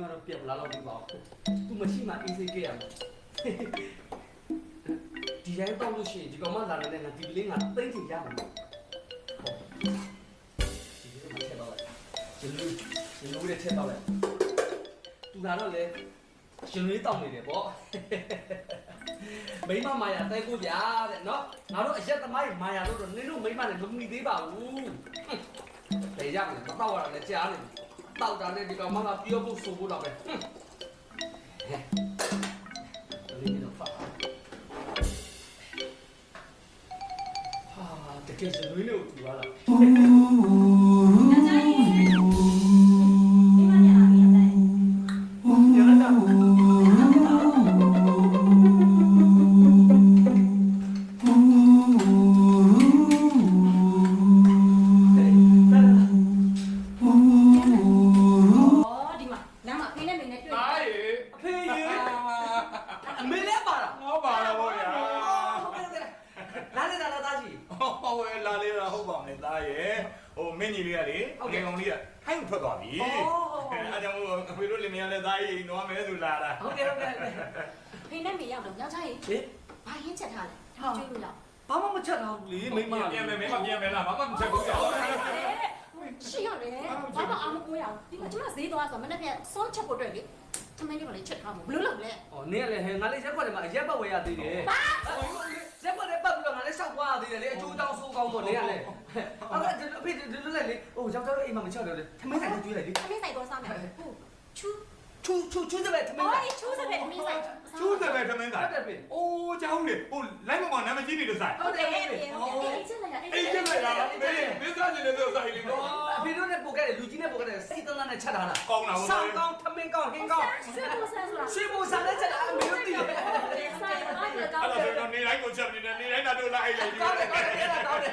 တော့ပြက်လာတော့ပြီးပါသူမရှိမှအေးစေးခဲ့ရမှာဒီတိုင်းတော့လို့ရှိရင်ဒီကောင်မလာနေတဲ့ငါဒီကလေးငါသိမ့်ချင်ရမှာဟုတ်ဒီလိုမှချက်တော့လိုက်ရှင်လူရဲ့ချက်တော့လိုက်သူလာတော့လေရှင်လေးတောင်းနေတယ်ပေါ့မိမမာယာတဲကိုဗျာတဲ့နော်ငါတို့အရက်သမားမာယာတို့တော့နင်တို့မိမနဲ့မမီသေးပါဘူးတေးရမယ်မတော့ရလည်းကြားနေတောက်တာနဲ့ဒီကောင်မကပြောဖို့ဆိုဖို့တော့ပဲလေးတော့ဖာတကယ်ရှင်လေးကိုထူလာလားဖိနဲ့မေရောက်တော့ညောင်ချားကြီးဘာရင်းချက်ထားလဲကျွေးလို့လောက် ဘာမှမချက်တော့ဘူးလေမိမပြန်မယ်လားဘာမှမချက်ဘူးကြောက်ရှိရတယ်ဘာမှအာမကိုရအောင်ဒီမှာကျမဈေးသွားဆိုမနေ့ကစောချက်ဖို့အတွက်လေထမင်းလေးကလည်းချက်ထားမှာဘလို့လုပ်လဲဩနင်းကလည်းဟဲငါလေးရက်ွက်တယ်မှာအရက်ပတ်ဝယ်ရသေးတယ်ရက်ွက်တယ်ပတ်ပြီးတော့ငါလေးရှောက်သွားရသေးတယ်လေအကျိုးတောင်းဆိုးကောင်းပေါ့နင်းကလည်းအဖေဒီလိုလေဟိုယောက်ျားတို့အိမ်မှာမချက်တယ်လေထမင်းဆိုင်ကိုကျွေးလိုက်လေထမင်းဆိုင်တော့စားမယ်ဟုတ်ချူတဲ့ပဲထမင်းဆိုင်ချူတဲ့ပဲထမင်းဆိုင် ကျူးတယ်ပဲထမင်းဆိုင်ဟုတ်တယ်ဖေအိုးကြောင်းလေဟိုလိုက်မမောင်နာမကြီးနေတဲ့ဆိုင်ဟုတ်တယ်အေးချက်လိုက်အေးချက်လိုက်တာမင်းစားနေတယ်ဆိုဆိုင်လေးကောအဖေတို့နဲ့ပို့ခဲ့တယ်လူကြီးနဲ့ပို့ခဲ့တယ်စိတ်တန်းနဲ့ချက်ထားတာကောင်းတာဆောင်းကောင်းထမင်းကောင်းဟင်းကောင်းဆွေးဖို့ဆန်းဆိုတာဆွေးဖို့ဆန်းနဲ့ချက်တာအမေတို့တည်တယ်ဆိုင်အားလည်းကောင်းတယ်အဲ့ဒါဆိုနေတိုင်းကိုချက်နေတယ်နေတိုင်းတော့လိုက်လိုက်ကောင်းတယ်ကောင်းတယ်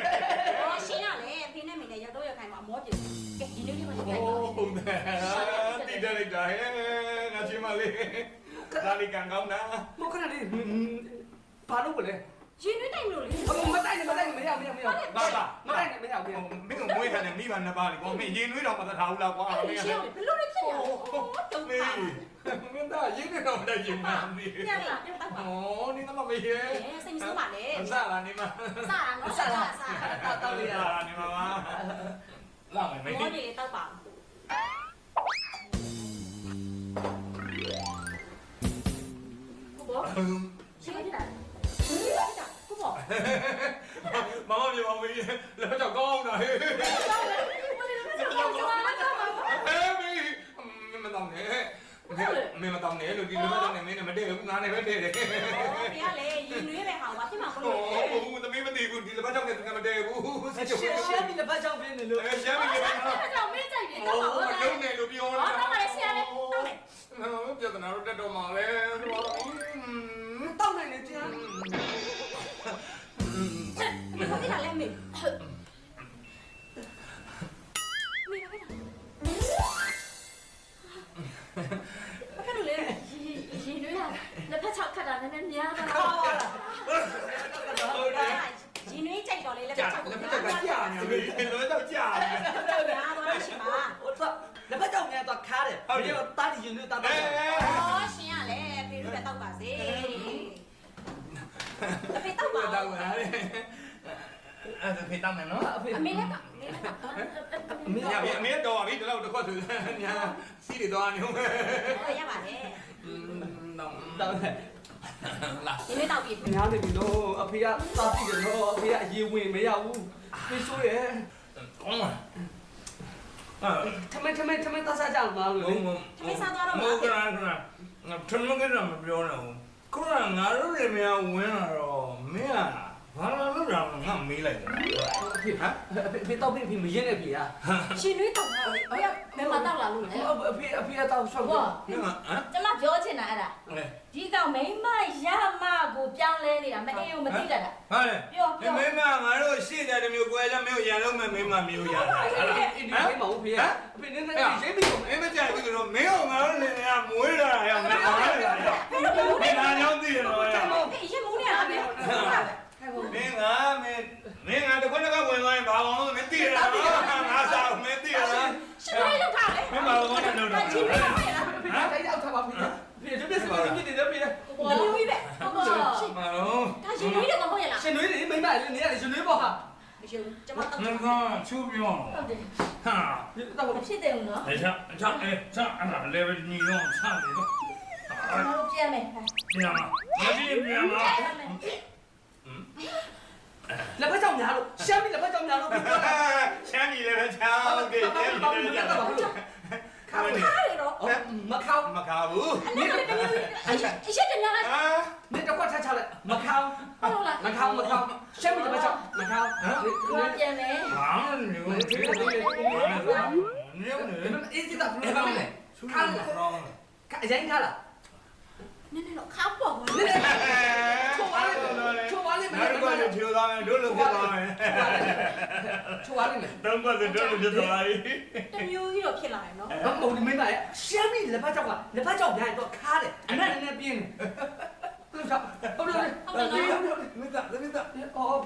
ဟောရှင်းရလေဖိနဲ့မေနဲ့ရောက်တော့ရခိုင်မှာမောပြည့်ကဲဒီနေ့လေးမှရိုက်တော့ဟုတ်တယ်တိတယ်လိုက်တာဟဲ့ငါချင်းမလေးဒါလေးကန်ကောင်းတာမခဏလေးဘာလို့လဲရင်နှွေးတိုက်မလို့လေမတိုက်နဲ့မရမတိုက်နဲ့မရဘူးမင်းကမွေးထားတယ်မိဘနှစ်ပါးလေကွာမင်းရင်နှွေးတော့မသထားဘူးလားကွာမင်းရှင်းဘလို့လဲဖြစ်ရအောင်တုံးပါမင်းသားရင်ကတော့မတိုက်ရင်မှန်ပြီညလာညတောက်ပါဩနင်းတော့မမေးရဲ့စိတ်ဆိုးပါလေစလာနေမှာစလာငါစလာတောက်လေးရနေမှာပါလာမယ်မေးမောနေတောက်ပါဘောရှင်းနေတာကိုဘောမမပြောမင်းလည်းတော့ကောင်းတာဟဲ့မတောင်းနဲ့လို့ဒီလိုမတောင်းနဲ့မင်းနဲ့မတည့်ဘူးငါနဲ့ပဲတည့်တယ်ဘယ်ရလဲရင်နွေးပဲဟာဘာဖြစ်မှာမလို့ဟုတ်သမီးမတည်ဘူးဒီလိုမတောင်းနဲ့ငါမတည့်ဘူးရှမ်းပြည်လက်ဖက်ချောင်းပြင်းနေလို့ရှမ်းပြည်လက်ဖက်ချောင်းမင်းကြိုက်တယ်တော့လုံးနေလို့ပြောတာတော့လည်းဆရာလေးတောင်းတယ်ပြဿနာတော့တက်တော့မှာလေတောက်နိုင်လေတရားဘာဖြစ်လာလဲမေဘာလို့လဲရင်နွေးလာလက်ဖက်ချောက်ခတ်တာနည်းနည်းများသွားရင်နွေးကြိုက်တော့လေလက်ဖက်ချောက်လက်ဖက်ချောက်ကကြာနေပြီလက်ဖက်ချောက်ကြာနေလက်ဖက်ချောက်များသွားရှင်ပါဟိုတော့လက်ဖက်ချောက်များတော့ခါတယ်ဟုတ်တယ်တားဒီရင်တွေတားတယ်ဩရှင်ရလေဖေတို့လည်းတောက်ပါစေအဖေတောက်ပါတောက်ပါလေအဲ့ဒါဖေတောက်မယ်နော်အမေလည်းတောက်အမေတော့ပြီဒီလောက်တစ်ခွက်ဆိုညာစီးတွေသွားနေဦးမယ်ရပါတယ်တောက်တယ်လာဒီနေ့တောက်ပြီညားနေပြီလို့အဖေကတားကြည့်တယ်လို့အဖေကအရေးဝင်မရဘူးဖေဆိုးရဲ့ကောင်းပါထမင်းသားစားကြအောင်လားလို့လေထမင်းစားသွားတော့မဟုတ်ကလားထမင်းကတော့မပြောတော့ဘူးခုနကငါတို့တွေများဝင်လာတော့မင်းကဘာလို့လဲငါမေးလိုက်တယ်ဖေတောက်ဖေမရင်နဲ့ဖေဟာရှင်နွေးတောက်တာလေဘယ်ဘယ်မှာတောက်လာလို့လဲအဖေကတောက်ရှောက်တယ်ကျမပြောချင်တာအဲ့ဒါဒီကောင်မိမရမကိုပြောင်းလဲနေတာမအေးကိုမသိတတ်တာဟုတ်တယ်ပြောမိမငါတို့ရှေ့တဲ့တမျိုးကွယ်လည်းမင်းရလုံးမဲ့မိမမျိုးရတာအဲ့ဒါအင်းဒီမိမဟုတ်ဖေအဖေနည်းနည်းရိပ်ပြီးတော့မင်းမကြိုက်ဘူးလို့မင်းကငါတို့လည်းမွေးတာရအောင်မင်းအားရတယ်မင်းအားကြောင့်သိရတော့ရရင်မူးနေရမယ်မင်းငါတခွန်းကဝင်သွားရင်ဘာအောင်မသိရတာငါစားမသိရတာရှင်လေးလောက်ထားလေမင်းဘာလို့မလုပ်တော့ရှင်လေးလောက်ရလား တိုင်းအောက်ထားပါဖေဖေတို့ပြစ်စပါပြစ်နေတယ်ဖေ ဘာလို့ဝိပဲဟုတ်ပါရှင် မလုံး ဒါရှင်ရွေးတယ်မဟုတ်ရလား ရှင်နွေးနေမိမလေးနေရတယ်ရှင်နွေးပေါ့ဟာ မရှိဘူးကျွန်မတော့ ငါကချူပြော ဟုတ်တယ် ဟာ တော့ မဖြစ်တယ်ဘူးနော် အေးချာအဲ့ဒါ level ညီတော့ချတယ်တော့ ကျွန်တော်ပြန်မယ် ပြန်လာမကြည့်ပြန်လာ လက်ဖက်ကြောင်များလို့ရှမ်းပြီလက်ဖက်ကြောင်များလို့ပြောတာ ရှမ်းပြည်လည်းပဲချောင်းတယ်တယ်တယ် ခါနေ ထားရတော့ မခေါ မခါဘူး အဲ့ဒါလည်းအရှိတများလား ဟာ နေတော့ချချလိုက်မခေါ ဟုတ်လား မခေါရှမ်းပြီလက်ဖက်ကြောင်မခေါ ကျွန်တော်ပြန်မယ် ဘာမှမလုပ်ဘူးနေနေ အေးစစ်တာဘယ်မှာလဲခါအရင်ခါလား နည်းနည်းတော့ခါပေါ့ကွာ နည်းချိုးပါလိမ့်မယ်ချိုးပါလိမ့်မယ် ငါတို့ကဖြိုးသွားမယ်တို့လိုဖြစ်သွားမယ် ချိုးပါလိမ့်မယ် တော့ဘာတို့လိုဖြစ်သွားပြီ တမျိုးကြီးတော့ဖြစ်လာတယ်နော် မဟုတ်ဒီမင်းမရဲ့ရှမ်းပြီလက်ဖက်ကြောင်ကလက်ဖက်ကြောင်များရင်တော့ခါတယ်အနက်နည်းနည်းပြင်းတယ်ဟုတ်တယ်ဟုတ်တယ် ဟုတ်တယ်နော် မင်းသားမင်းသား အော်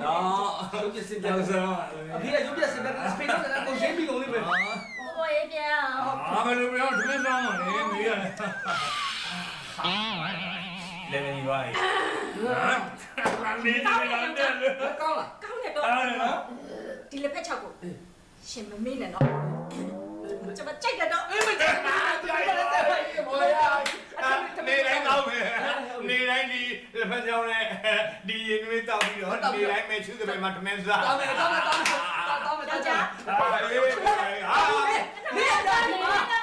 ရုပ်ပြစင်ပြောင်းစမ်းအဖေကရုပ်ပြစင်ပြောင်းစပိန်တော့လည်းကိုရှင်းပြီးကုန်လိမ့်မယ် ဟိုရေးပြန်အောင် အာမလို့ပြောဒီလိုဆောင်လေမေးရတယ်လည်းနေပါ့ဟာနေနေတယ် ကောင်းလား ကောင်းတယ်တော့ အဲ့နော် ဒီလက်ဖက်6ကိုရှင်မမေ့နဲ့နော်ကျွန်မကြိုက်တယ်တော့ အေးမကြည့်ပါကြိုက်တယ်ဘောရ နေတိုင်းကောင်းမယ်နေတိုင်းဒီလက်ဖက်ကြောင်းနဲ့ဒီရင်တွေတောက်ပြီးတော့နေတိုင်းမဲချူးတယ်မှာတမန်စား တောင်းမယ်တောင်းမယ်တောင်းမယ်တောင်းမယ်တောင်းမယ် ဟာအေးဟာ နေရတာ